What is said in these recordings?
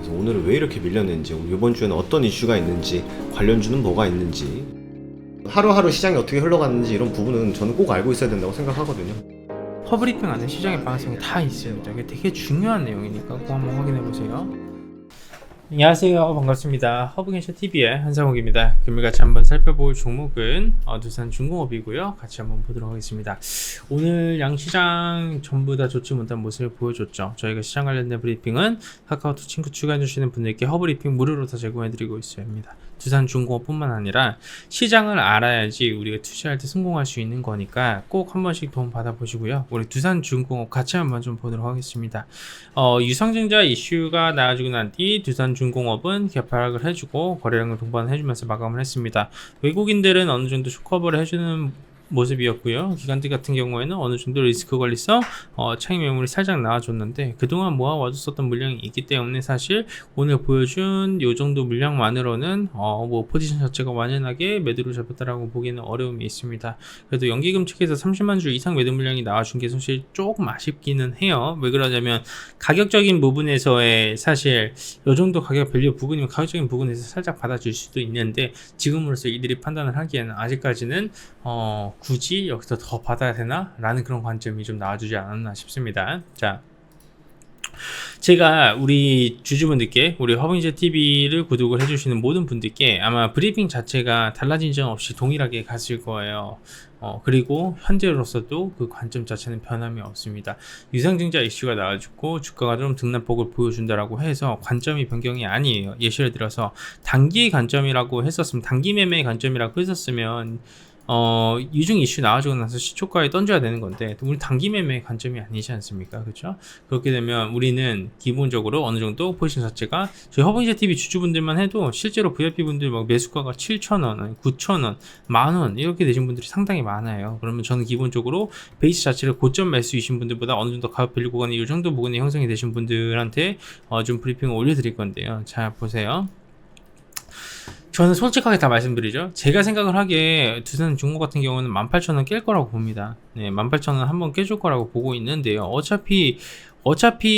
그래서 오늘은 왜 이렇게 밀렸는지, 이번 주에는 어떤 이슈가 있는지, 관련주는 뭐가 있는지, 하루하루 시장이 어떻게 흘러갔는지 이런 부분은 저는 꼭 알고 있어야 된다고 생각하거든요. 허브리핑 안에 시장의 방향성이 다 있습니다. 이게 되게 중요한 내용이니까 꼭 한번 확인해 보세요. 안녕하세요, 반갑습니다. 허브겐셔TV의 한상욱입니다. 금일같이 한번 살펴볼 종목은 두산중공업이고요. 같이 한번 보도록 하겠습니다. 오늘 양시장 전부 다 좋지 못한 모습을 보여줬죠. 저희가 시장 관련된 브리핑은 카카오톡 친구 추가해주시는 분들께 허브리핑 무료로 다 제공해드리고 있습니다. 두산중공업 뿐만 아니라 시장을 알아야지 우리가 투자할 때 성공할 수 있는 거니까 꼭 한 번씩 도움 받아보시고요. 우리 두산중공업 같이 한번 좀 보도록 하겠습니다. 유상증자 이슈가 나와주고 난 뒤 두산중공업은 개파락을 해주고 거래량을 동반해주면서 마감을 했습니다. 외국인들은 어느 정도 쇼커버를 해주는 모습이었고요. 기관들 같은 경우에는 어느 정도 리스크 관리성 차익 매물이 살짝 나와줬는데 그동안 모아와줬었던 물량이 있기 때문에 사실 오늘 보여준 요 정도 물량만으로는 뭐 포지션 자체가 완연하게 매도를 잡았다라고 보기는 어려움이 있습니다. 그래도 연기금 측에서 30만 주 이상 매도 물량이 나와준 게 사실 조금 아쉽기는 해요. 왜 그러냐면 가격적인 부분에서의 사실 요 정도 가격 밸류 부분이면 가격적인 부분에서 살짝 받아줄 수도 있는데 지금으로서 이들이 판단을 하기에는 아직까지는 굳이 여기서 더 받아야 되나? 라는 그런 관점이 좀 나와주지 않았나 싶습니다. 자, 제가 우리 주주분들께 우리 허브인셔TV를 구독을 해주시는 모든 분들께 아마 브리핑 자체가 달라진 점 없이 동일하게 갔을 거예요. 그리고 현재로서도 그 관점 자체는 변함이 없습니다. 유상증자 이슈가 나와주고 주가가 좀 등락폭을 보여준다라고 해서 관점이 변경이 아니에요. 예시를 들어서 단기 관점이라고 했었으면, 단기 매매 관점이라고 했었으면 유증 이슈 나와주고 나서 시초가에 던져야 되는 건데 우리 단기 매매 관점이 아니지 않습니까? 그렇죠? 그렇게 되면 우리는 기본적으로 어느 정도 포지션 자체가 저희 허브인셔TV 주주분들만 해도 실제로 VIP 분들 막 매수가가 7,000원, 9,000원, 만원 이렇게 되신 분들이 상당히 많아요. 그러면 저는 기본적으로 베이스 자체를 고점 매수이신 분들보다 어느 정도 가격 밸류 구간이 이 정도 부분에 형성이 되신 분들한테 좀 브리핑을 올려드릴 건데요. 자, 보세요. 저는 솔직하게 다 말씀드리죠. 제가 생각을 하기에 두산중공업 같은 경우는 18,000원 깰 거라고 봅니다. 네, 18,000원 한번 깨줄 거라고 보고 있는데요. 어차피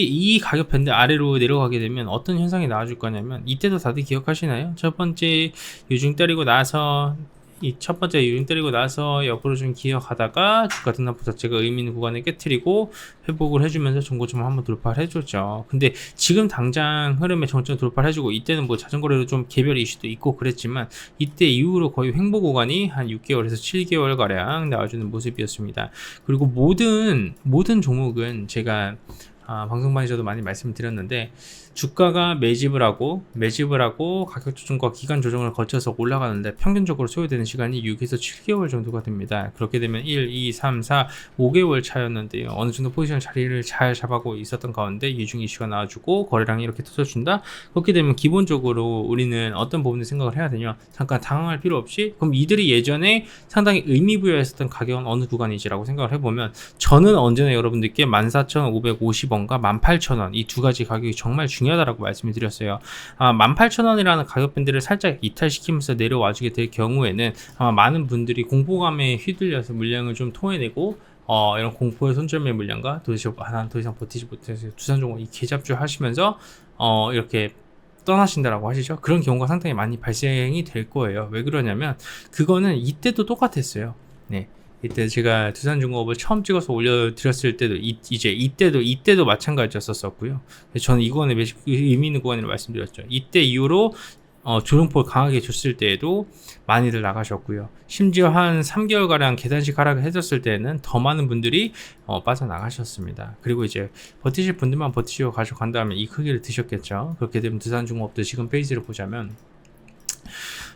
이 가격 밴드 아래로 내려가게 되면 어떤 현상이 나와줄 거냐면 이때도 다들 기억하시나요? 첫 번째 유증 때리고 나서 이 첫 번째 유ring 때리고 나서 옆으로 좀 기어가다가 주가 등락폭 자체가 의미 있는 구간을 깨트리고 회복을 해주면서 종고점을 한번 돌파를 해줬죠. 근데 지금 당장 흐름에 정점 돌파를 해주고 이때는 뭐 자전거래로 좀 개별 이슈도 있고 그랬지만 이때 이후로 거의 횡보 구간이 한 6개월에서 7개월 가량 나와주는 모습이었습니다. 그리고 모든 종목은 제가 방송반에서도 많이 말씀을 드렸는데 주가가 매집을 하고 가격 조정과 기간 조정을 거쳐서 올라가는데 평균적으로 소요되는 시간이 6에서 7개월 정도가 됩니다. 그렇게 되면 1, 2, 3, 4, 5개월 차였는데요. 어느 정도 포지션 자리를 잘 잡아가고 있었던 가운데 유중 이슈가 나와주고 거래량이 이렇게 터져준다? 그렇게 되면 기본적으로 우리는 어떤 부분을 생각을 해야 되냐? 잠깐 당황할 필요 없이 그럼 이들이 예전에 상당히 의미부여했었던 가격은 어느 구간이지라고 생각을 해보면 저는 언제나 여러분들께 14,550원과 18,000원 이 두 가지 가격이 정말 중요하다고 말씀을 드렸어요. 18,000원이라는 가격 밴드를 살짝 이탈시키면서 내려와주게 될 경우에는 아마 많은 분들이 공포감에 휘둘려서 물량을 좀 토해내고 이런 공포의 손절매 물량과 더 이상 버티지 못해서 두산중공업 이 계잡주 하시면서 이렇게 떠나신다라고 하시죠. 그런 경우가 상당히 많이 발생이 될 거예요. 왜 그러냐면 그거는 이때도 똑같았어요. 네. 이때 제가 두산중공업을 처음 찍어서 올려드렸을 때도 이때도 마찬가지였었고요. 저는 이 구간에 의미 있는 구간이라고 말씀드렸죠. 이때 이후로 조정폭을 강하게 줬을 때에도 많이들 나가셨고요. 심지어 한 3개월가량 계단식 하락을 해줬을 때는 더 많은 분들이 빠져나가셨습니다. 그리고 이제 버티실 분들만 버티시고 가져간 다음에 이 크기를 드셨겠죠. 그렇게 되면 두산중공업도 지금 페이지를 보자면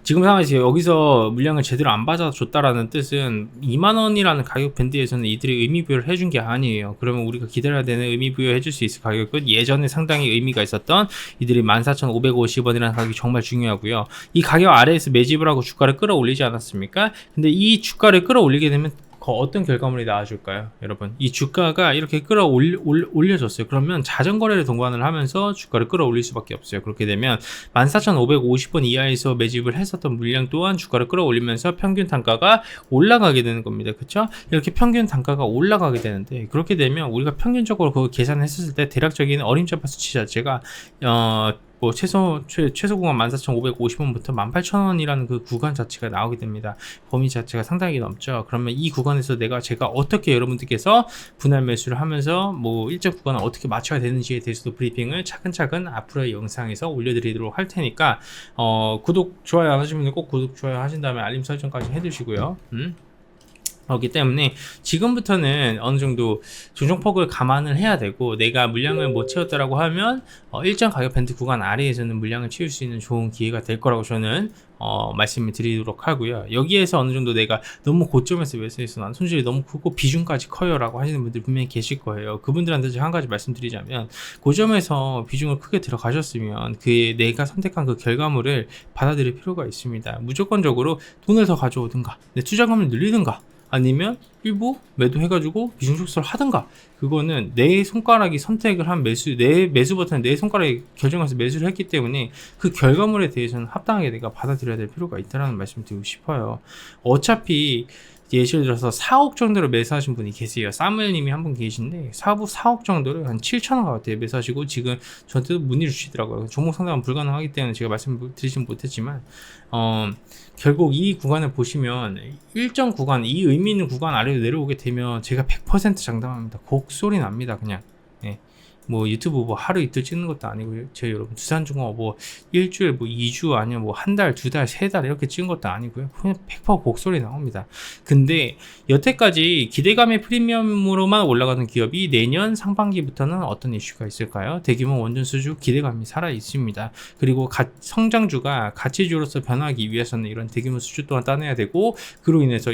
지금 상황에서 여기서 물량을 제대로 안 받아줬다라는 뜻은 2만원이라는 가격 밴드에서는 이들이 의미부여를 해준 게 아니에요. 그러면 우리가 기다려야 되는 의미부여 해줄 수 있을 가격은 예전에 상당히 의미가 있었던 이들이 14,550원이라는 가격이 정말 중요하고요. 이 가격 아래에서 매집을 하고 주가를 끌어올리지 않았습니까? 근데 이 주가를 끌어올리게 되면 어떤 결과물이 나와줄까요? 여러분, 이 주가가 이렇게 끌어올려졌어요. 그러면 자전거래를 동반을 하면서 주가를 끌어올릴 수밖에 없어요. 그렇게 되면 14,550원 이하에서 매집을 했었던 물량 또한 주가를 끌어올리면서 평균 단가가 올라가게 되는 겁니다. 그렇죠? 이렇게 평균 단가가 올라가게 되는데 그렇게 되면 우리가 평균적으로 그거 계산했었을 때 대략적인 어림잡아 수치 자체가 뭐 최소 구간 14,550원부터 18,000원이라는 그 구간 자체가 나오게 됩니다. 범위 자체가 상당히 넘죠. 그러면 이 구간에서 제가 어떻게 여러분들께서 분할 매수를 하면서 뭐 일정 구간을 어떻게 맞춰야 되는지에 대해서도 브리핑을 차근차근 앞으로의 영상에서 올려드리도록 할 테니까 구독 좋아요 하시는 분들 꼭 구독 좋아요 하신 다음에 알림 설정까지 해두시고요. 그렇기 때문에 지금부터는 어느 정도 조정폭을 감안을 해야 되고, 내가 물량을 못 채웠다라고 하면 일정 가격 밴드 구간 아래에서는 물량을 채울 수 있는 좋은 기회가 될 거라고 저는 말씀을 드리도록 하고요. 여기에서 어느 정도 내가 너무 고점에서 매수해서 난 손실이 너무 크고 비중까지 커요 라고 하시는 분들 분명히 계실 거예요. 그분들한테 제가 한 가지 말씀드리자면, 고점에서 비중을 크게 들어가셨으면 내가 선택한 그 결과물을 받아들일 필요가 있습니다. 무조건적으로 돈을 더 가져오든가 내 투자금을 늘리든가 아니면 일부 매도해가지고 비중 축소를 하든가, 그거는 내 손가락이 선택을 한 내 매수 버튼은 내 손가락이 결정해서 매수를 했기 때문에 그 결과물에 대해서는 합당하게 내가 받아들여야 될 필요가 있다는 말씀을 드리고 싶어요. 어차피 예를 들어서 4억 정도로 매수하신 분이 계세요. 사무엘님이 한 분 계신데 4억 정도를 한 7천원 가까이 매수하시고 지금 저한테도 문의를 주시더라고요. 종목 상담은 불가능하기 때문에 제가 말씀드리진 못했지만 결국 이 구간을 보시면 일정 구간, 이 의미 있는 구간 아래로 내려오게 되면 제가 100% 장담합니다. 곡소리 납니다. 그냥. 예. 뭐 유튜브 뭐 하루 이틀 찍는 것도 아니고요. 제가 여러분 두산중공업 뭐 일주일 뭐 2주 아니면 뭐 한 달, 두 달, 세 달 이렇게 찍은 것도 아니고요. 그냥 100% 곡소리 나옵니다. 근데 여태까지 기대감의 프리미엄으로만 올라가는 기업이 내년 상반기부터는 어떤 이슈가 있을까요? 대규모 원전 수주 기대감이 살아 있습니다. 그리고 성장주가 가치주로서 변하기 위해서는 이런 대규모 수주 또한 따내야 되고, 그로 인해서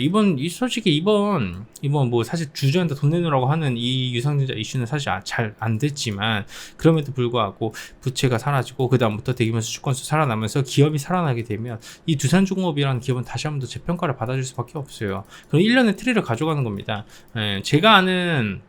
솔직히 이번 뭐 사실 주주한테 돈 내놓으라고 하는 이 유상증자 이슈는 사실 잘 안 됐지. 지만 그럼에도 불구하고 부채가 사라지고 그 다음부터 대규모 수주 건수 살아나면서 기업이 살아나게 되면 이 두산중공업이라는 기업은 다시 한번 더 재평가를 받아줄 수밖에 없어요. 그럼 1년의 트리를 가져가는 겁니다. 제가 아는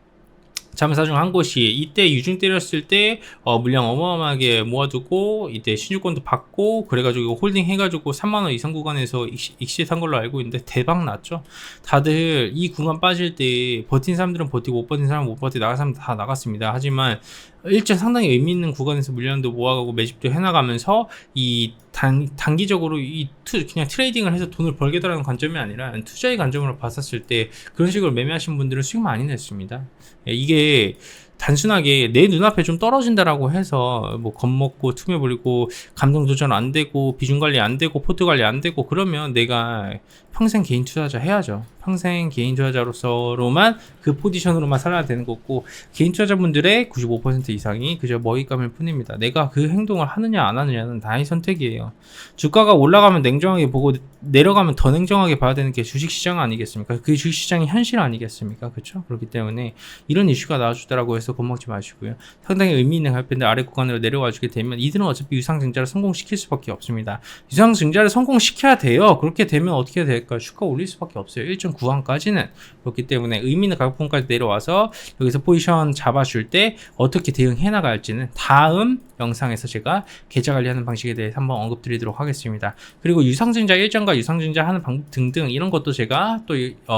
자회사 중 한 곳이 이때 유중 때렸을 때 물량 어마어마하게 모아두고 이때 신유권도 받고 그래가지고 홀딩 해가지고 3만원 이상 구간에서 익시한 걸로 알고 있는데 대박 났죠. 다들 이 구간 빠질 때 버틴 사람들은 버티고 못 버틴 사람은 못 버티고 나간 사람은 다 나갔습니다. 하지만 일정 상당히 의미 있는 구간에서 물량도 모아가고 매집도 해나가면서 이 단기적으로 그냥 트레이딩을 해서 돈을 벌겠다라는 관점이 아니라 투자의 관점으로 봤었을 때 그런 식으로 매매하신 분들은 수익 많이 냈습니다. 이게 단순하게 내 눈앞에 좀 떨어진다라고 해서 뭐 겁먹고 tum해 버리고 감정 조절 안 되고 비중 관리 안 되고 포트 관리 안 되고 그러면 내가 평생 개인 투자자 해야죠. 평생 개인 투자자로서로만 그 포지션으로만 살아야 되는 거고, 개인 투자자분들의 95% 이상이 그저 먹잇감일 뿐입니다. 내가 그 행동을 하느냐 안 하느냐는 나의 선택이에요. 주가가 올라가면 냉정하게 보고 내려가면 더 냉정하게 봐야 되는 게 주식시장 아니겠습니까? 그 주식시장이 현실 아니겠습니까? 그렇죠? 그렇기 때문에 이런 이슈가 나와주더라고 해서 겁먹지 마시고요. 상당히 의미 있는 가격밴드 아래 구간으로 내려와 주게 되면 이들은 어차피 유상증자를 성공시킬 수밖에 없습니다. 유상증자를 성공시켜야 돼요. 그렇게 되면 어떻게 될까요? 주가 올릴 수밖에 없어요. 일정 구간까지는. 그렇기 때문에 의미 있는 가격권까지 내려와서 여기서 포지션 잡아줄 때 어떻게 대응해 나갈지는 다음 영상에서 제가 계좌 관리하는 방식에 대해서 한번 언급드리도록 하겠습니다. 그리고 유상증자 일정과 유상증자 하는 방법 등등 이런 것도 제가 또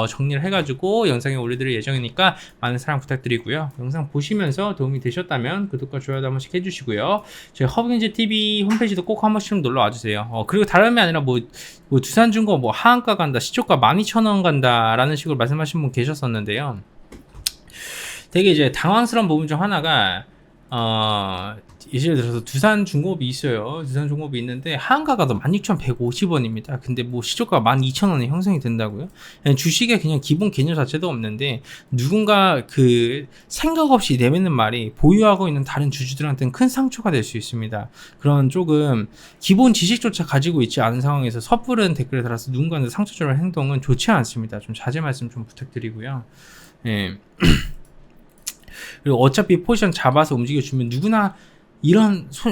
정리를 해가지고 영상에 올려드릴 예정이니까 많은 사랑 부탁드리고요. 영상 보시면서 도움이 되셨다면 구독과 좋아요도 한 번씩 해주시고요. 저희 허브겐지 TV 홈페이지도 꼭 한 번씩 놀러 와주세요. 그리고 다름이 아니라 뭐 두산중공 뭐 하한가 간다, 시초가 12,000원 간다 라는 식으로 말씀하신 분 계셨었는데요. 되게 이제 당황스러운 부분 중 하나가 예를 들어서 두산중공업이 있어요. 두산중공업이 있는데 하한가가 16,150원입니다. 근데 뭐 시초가가 12,000원에 형성이 된다고요? 주식에 그냥 기본 개념 자체도 없는데 누군가 그 생각 없이 내뱉는 말이 보유하고 있는 다른 주주들한테는 큰 상처가 될 수 있습니다. 그런 조금 기본 지식조차 가지고 있지 않은 상황에서 섣부른 댓글을 달아서 누군가한테 상처 주는 행동은 좋지 않습니다. 좀 자제 말씀 좀 부탁드리고요. 예. 그리고 어차피 포지션 잡아서 움직여주면 누구나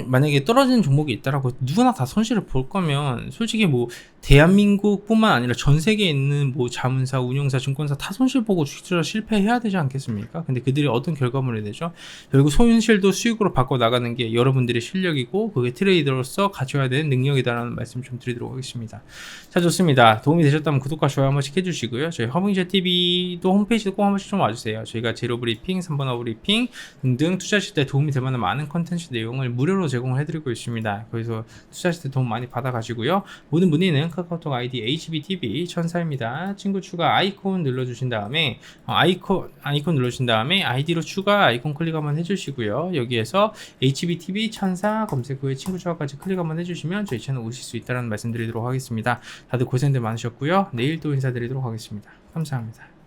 만약에 떨어지는 종목이 있다라고 누구나 다 손실을 볼 거면 솔직히 뭐 대한민국 뿐만 아니라 전 세계에 있는 뭐 자문사, 운용사, 증권사 다 손실 보고 주식 투자 실패해야 되지 않겠습니까? 근데 그들이 어떤 결과물이 되죠? 결국 손실도 수익으로 바꿔 나가는 게 여러분들의 실력이고 그게 트레이더로서 가져야 되는 능력이다라는 말씀 좀 드리도록 하겠습니다. 자, 좋습니다. 도움이 되셨다면 구독과 좋아요 한 번씩 해주시고요. 저희 허브인제 TV도 홈페이지도 꼭 한 번씩 좀 와주세요. 저희가 제로 브리핑, 3번어 브리핑 등등 투자하실 때 도움이 될 만한 많은 컨텐츠 내용을 무료로 제공을 해드리고 있습니다. 거기서 투자하실 때 도움 많이 받아가시고요. 모든 문의는 카카오톡 아이디 HBTV 천사입니다. 친구 추가 아이콘 눌러주신 다음에 아이콘 눌러주신 다음에 아이디로 추가 아이콘 클릭 한번 해주시고요. 여기에서 HBTV 천사 검색 후에 친구 추가까지 클릭 한번 해주시면 저희 채널 오실 수 있다는 말씀드리도록 하겠습니다. 다들 고생들 많으셨고요. 내일 또 인사드리도록 하겠습니다. 감사합니다.